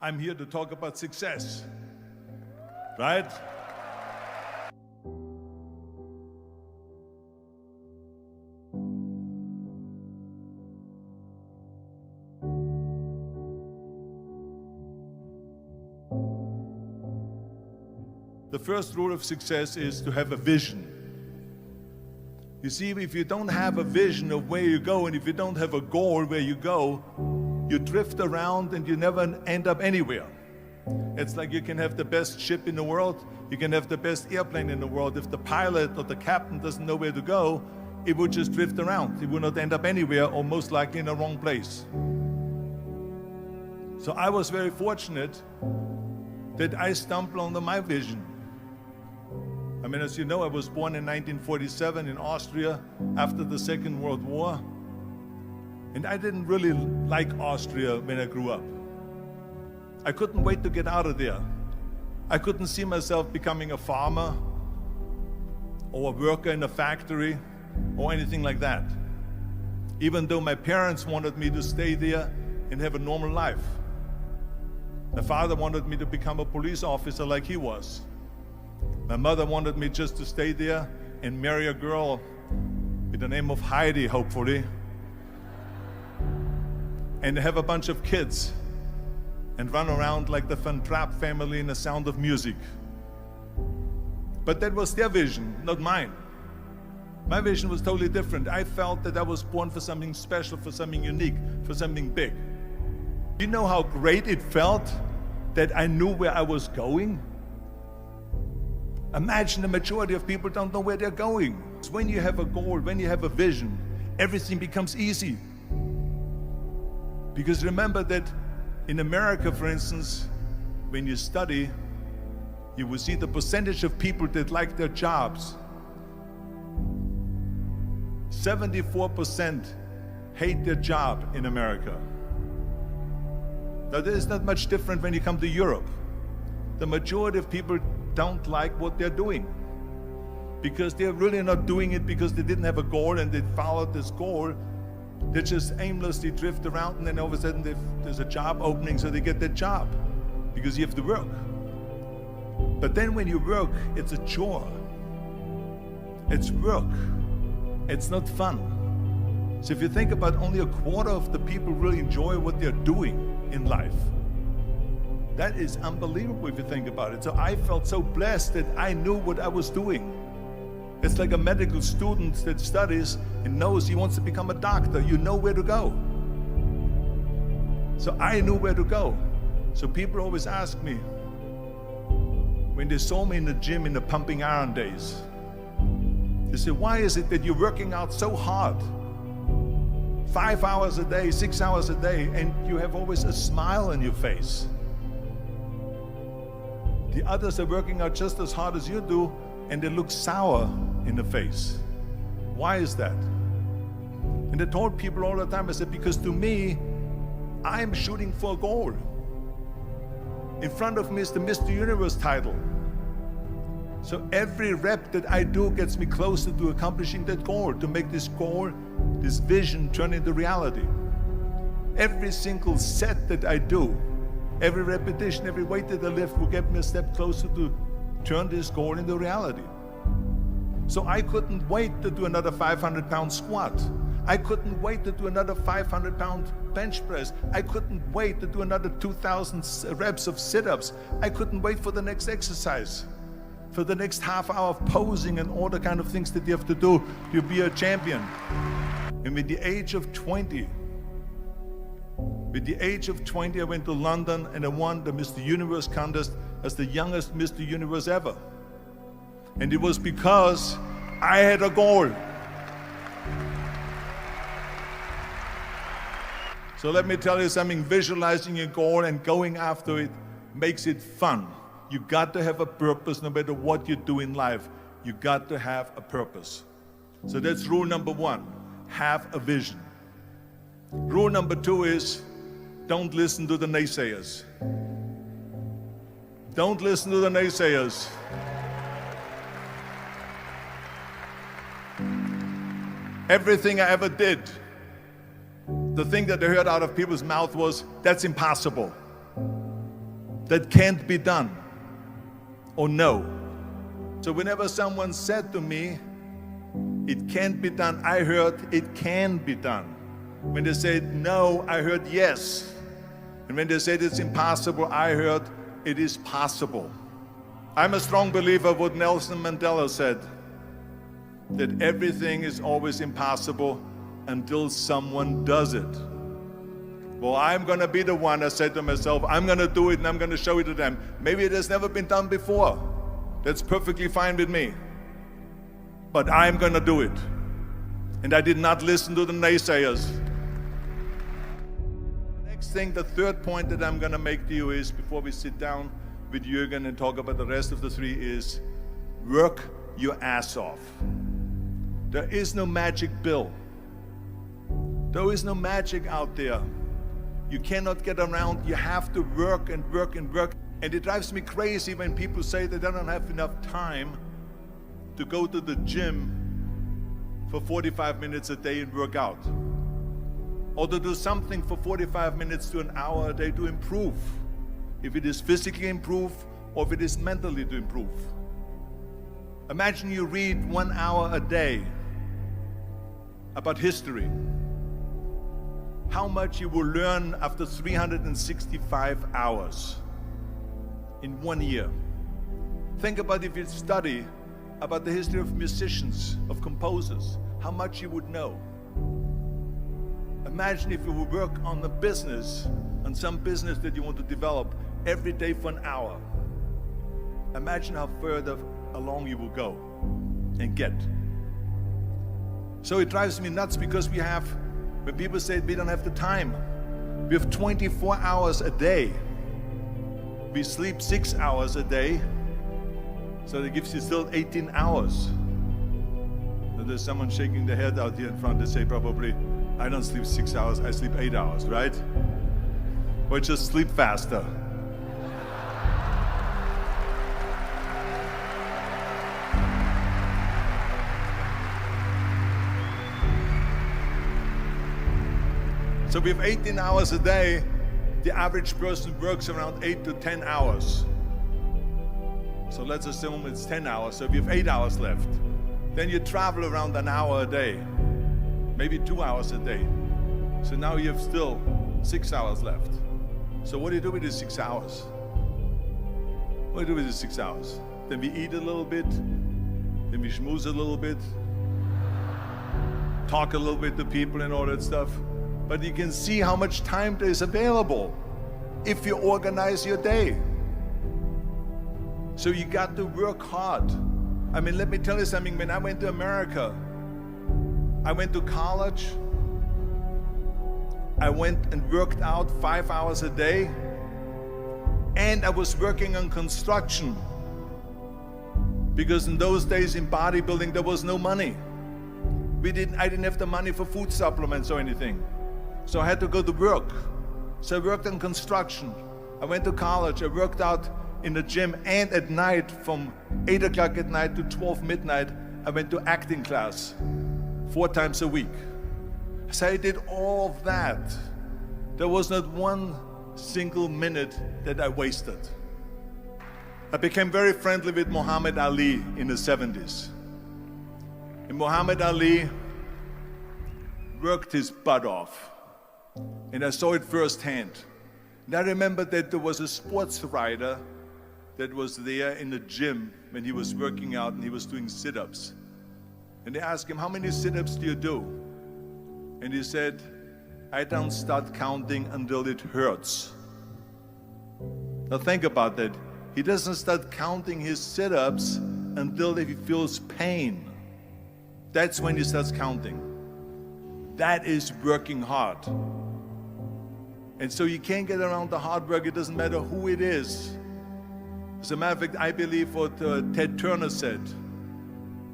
I'm here to talk about success, right? The first rule of success is to have a vision. You see, if you don't have a vision of where you go, and if you don't have a goal where you go, you drift around and you never end up anywhere. It's like you can have the best ship in the world, you can have the best airplane in the world. If the pilot or the captain doesn't know where to go, it would just drift around. It would not end up anywhere, or most likely in the wrong place. So I was very fortunate that I stumbled onto my vision. I mean, as you know, I was born in 1947 in Austria after the Second World War. And I didn't really like Austria when I grew up. I couldn't wait to get out of there. I couldn't see myself becoming a farmer or a worker in a factory or anything like that. Even though my parents wanted me to stay there and have a normal life. My father wanted me to become a police officer like he was. My mother wanted me just to stay there and marry a girl with the name of Heidi, hopefully, and have a bunch of kids and run around like the Van Trapp family in The Sound of Music. But that was their vision, not mine. My vision was totally different. I felt that I was born for something special, for something unique, for something big. Do you know how great it felt that I knew where I was going? Imagine the majority of people don't know where they're going. It's when you have a goal, when you have a vision, everything becomes easy. Because remember that in America, for instance, when you study, you will see the percentage of people that like their jobs. 74% hate their job in America. Now, there is not much different when you come to Europe. The majority of people don't like what they're doing because they're really not doing it because they didn't have a goal and they followed this goal. They just aimlessly drift around, and then all of a sudden there's a job opening, so they get that job because you have to work. But then when you work, it's a chore. It's work. It's not fun. So if you think about, only a quarter of the people really enjoy what they're doing in life. That is unbelievable if you think about it. So I felt so blessed that I knew what I was doing. It's like a medical student that studies and knows he wants to become a doctor. You know where to go. So I knew where to go. So people always ask me, when they saw me in the gym in the pumping iron days, they say, why is it that you're working out so hard? 5 hours a day, 6 hours a day, and you have always a smile on your face. The others are working out just as hard as you do, and they look sour in the face. Why is that? And I told people all the time, I said, because to me, I'm shooting for a goal. In front of me is the Mr. Universe title. So every rep that I do gets me closer to accomplishing that goal, to make this goal, this vision turn into reality. Every single set that I do, every repetition, every weight that I lift will get me a step closer to turn this goal into reality. So I couldn't wait to do another 500-pound squat. I couldn't wait to do another 500-pound bench press. I couldn't wait to do another 2,000 reps of sit-ups. I couldn't wait for the next exercise, for the next half hour of posing and all the kind of things that you have to do to be a champion. And with the age of 20, I went to London and I won the Mr. Universe contest as the youngest Mr. Universe ever. And it was because I had a goal. So let me tell you something, visualizing a goal and going after it makes it fun. You got to have a purpose no matter what you do in life. You got to have a purpose. So that's rule number one, have a vision. Rule number two is, don't listen to the naysayers. Don't listen to the naysayers. Everything I ever did, the thing that I heard out of people's mouth was, that's impossible. that can't be done or no. So whenever someone said to me, it can't be done, I heard it can be done. When they said no, I heard yes. And when they said it's impossible, I heard it is possible. I'm a strong believer of what Nelson Mandela said, that everything is always impossible until someone does it. Well, I'm going to be the one, I said to myself, I'm going to do it and I'm going to show it to them. Maybe it has never been done before. That's perfectly fine with me. But I'm going to do it. And I did not listen to the naysayers. The next thing, the third point that I'm going to make to you is, before we sit down with Jürgen and talk about the rest of the three, is work your ass off. There is no magic pill. There is no magic out there. You cannot get around. You have to work and work and work. And it drives me crazy when people say they don't have enough time to go to the gym for 45 minutes a day and work out, or to do something for 45 minutes to an hour a day to improve, if it is physically improve or if it is mentally to improve. Imagine you read 1 hour a day about history. How much you will learn after 365 hours in 1 year. Think about if you study about the history of musicians, of composers, how much you would know. Imagine if you would work on a business, on some business that you want to develop every day for an hour. Imagine how further along you will go and get. So it drives me nuts because when people say we don't have the time, we have 24 hours a day. We sleep 6 hours a day, so that gives you still 18 hours. And there's someone shaking their head out here in front. They say probably, I don't sleep 6 hours, I sleep 8 hours, right? Or just sleep faster. So we have 18 hours a day. The average person works around 8 to 10 hours. So let's assume it's 10 hours, so if you have 8 hours left, then you travel around an hour a day, maybe 2 hours a day. So now you have still 6 hours left. So what do you do with these 6 hours? What do you do with these 6 hours? Then we eat a little bit, then we schmooze a little bit, talk a little bit to people and all that stuff. But you can see how much time there is available if you organize your day. So you got to work hard. I mean, let me tell you something. When I went to America, I went to college. I went and worked out 5 hours a day. And I was working on construction. Because in those days in bodybuilding, there was no money. I didn't have the money for food supplements or anything. So I had to go to work. So I worked on construction. I went to college. I worked out in the gym, and at night, from 8 o'clock at night to 12 midnight, I went to acting class 4 times a week. So I did all of that. There was not one single minute that I wasted. I became very friendly with Muhammad Ali in the 70s. And Muhammad Ali worked his butt off. And I saw it firsthand. And I remember that there was a sports writer that was there in the gym when he was working out and he was doing sit-ups. And they asked him, how many sit-ups do you do? And he said, I don't start counting until it hurts. Now think about that. He doesn't start counting his sit-ups until he feels pain. That's when he starts counting. That is working hard. And so you can't get around the hard work. It doesn't matter who it is. As a matter of fact, I believe what Ted Turner said,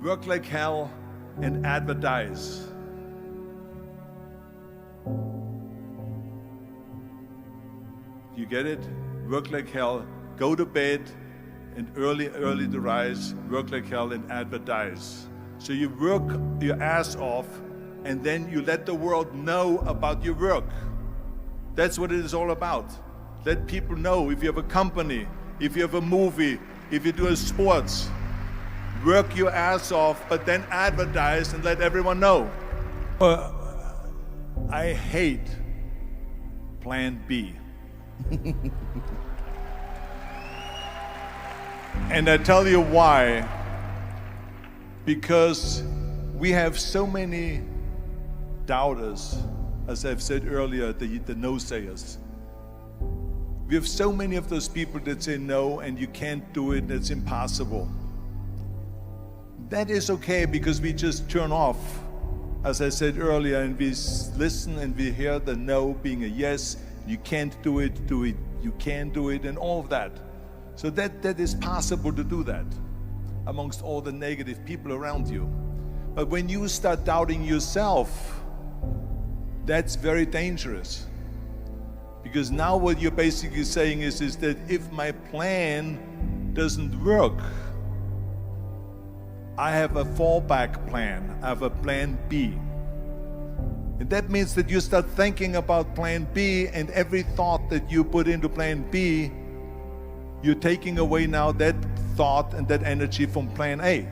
work like hell and advertise. You get it? Work like hell, go to bed, and early to rise, work like hell and advertise. So you work your ass off, and then you let the world know about your work. That's what it is all about. Let people know. If you have a company, if you have a movie, if you do a sports, work your ass off, but then advertise and let everyone know. I hate plan B. And I tell you why. Because we have so many doubters, as I've said earlier, the no-sayers. We have so many of those people that say no and you can't do it, it's impossible. That is okay because we just turn off, as I said earlier, and we listen and we hear the no being a yes. You can't do it, you can do it, and all of that. So that is possible to do that amongst all the negative people around you. But when you start doubting yourself, that's very dangerous. Because now what you're basically saying is that if my plan doesn't work, I have a fallback plan, I have a plan B. And that means that you start thinking about plan B, and every thought that you put into plan B, you're taking away now that thought and that energy from plan A.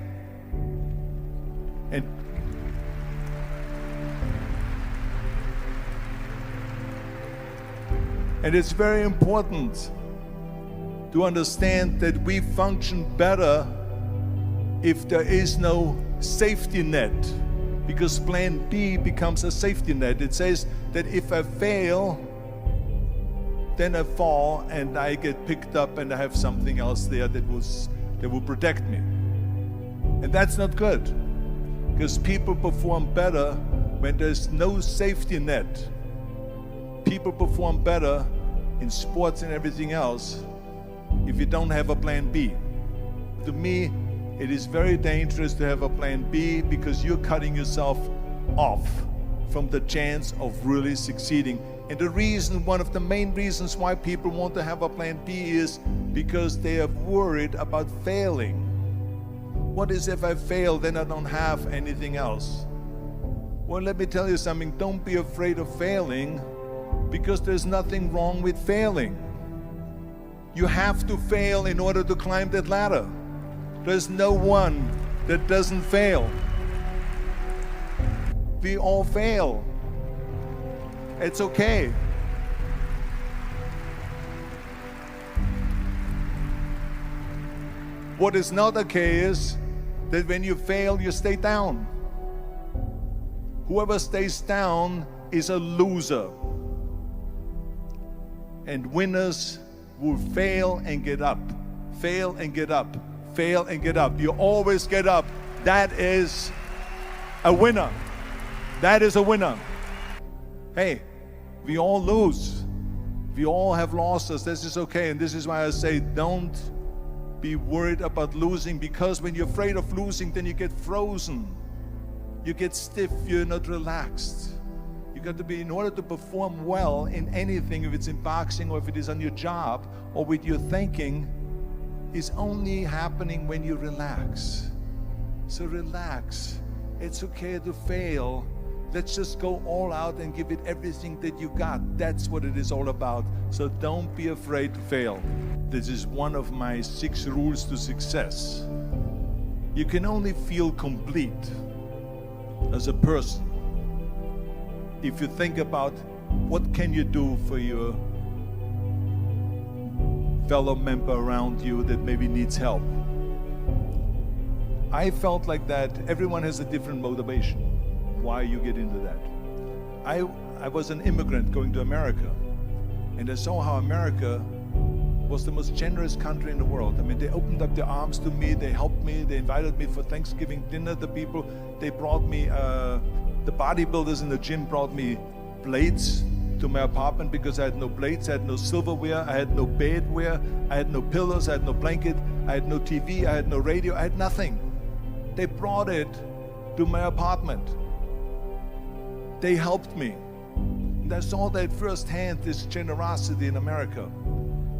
And it's very important to understand that we function better if there is no safety net, because plan B becomes a safety net. It says that if I fail, then I fall and I get picked up and I have something else there that will protect me. And that's not good, because people perform better when there's no safety net. People perform better in sports and everything else if you don't have a plan B. To me, it is very dangerous to have a plan B, because you're cutting yourself off from the chance of really succeeding. And the reason, one of the main reasons why people want to have a plan B is because they are worried about failing. What is if I fail, then I don't have anything else? Well, let me tell you something, don't be afraid of failing, because there's nothing wrong with failing. You have to fail in order to climb that ladder. There's no one that doesn't fail. We all fail. It's okay. What is not okay is that when you fail, you stay down. Whoever stays down is a loser. And winners will fail and get up, fail and get up, fail and get up. You always get up. That is a winner. That is a winner. Hey, we all lose. We all have losses. This is okay. And this is why I say don't be worried about losing, because when you're afraid of losing, then you get frozen. You get stiff. You're not relaxed. You got to be, in order to perform well in anything, if it's in boxing or if it is on your job or with your thinking, is only happening when you relax. So relax. It's okay to fail. Let's just go all out and give it everything that you got. That's what it is all about. So don't be afraid to fail. This is one of my 6 rules to success. You can only feel complete as a person if you think about what can you do for your fellow member around you that maybe needs help. I felt like that. Everyone has a different motivation why you get into that. I was an immigrant going to America, and I saw how America was the most generous country in the world. I mean, they opened up their arms to me, they helped me, they invited me for Thanksgiving dinner. The people, they brought me, the bodybuilders in the gym brought me plates to my apartment because I had no plates, I had no silverware, I had no bedware, I had no pillows, I had no blanket, I had no TV, I had no radio, I had nothing. They brought it to my apartment. They helped me. And I saw that firsthand, this generosity in America.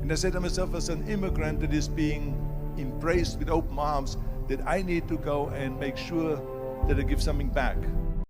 And I said to myself, as an immigrant that is being embraced with open arms, that I need to go and make sure that I give something back.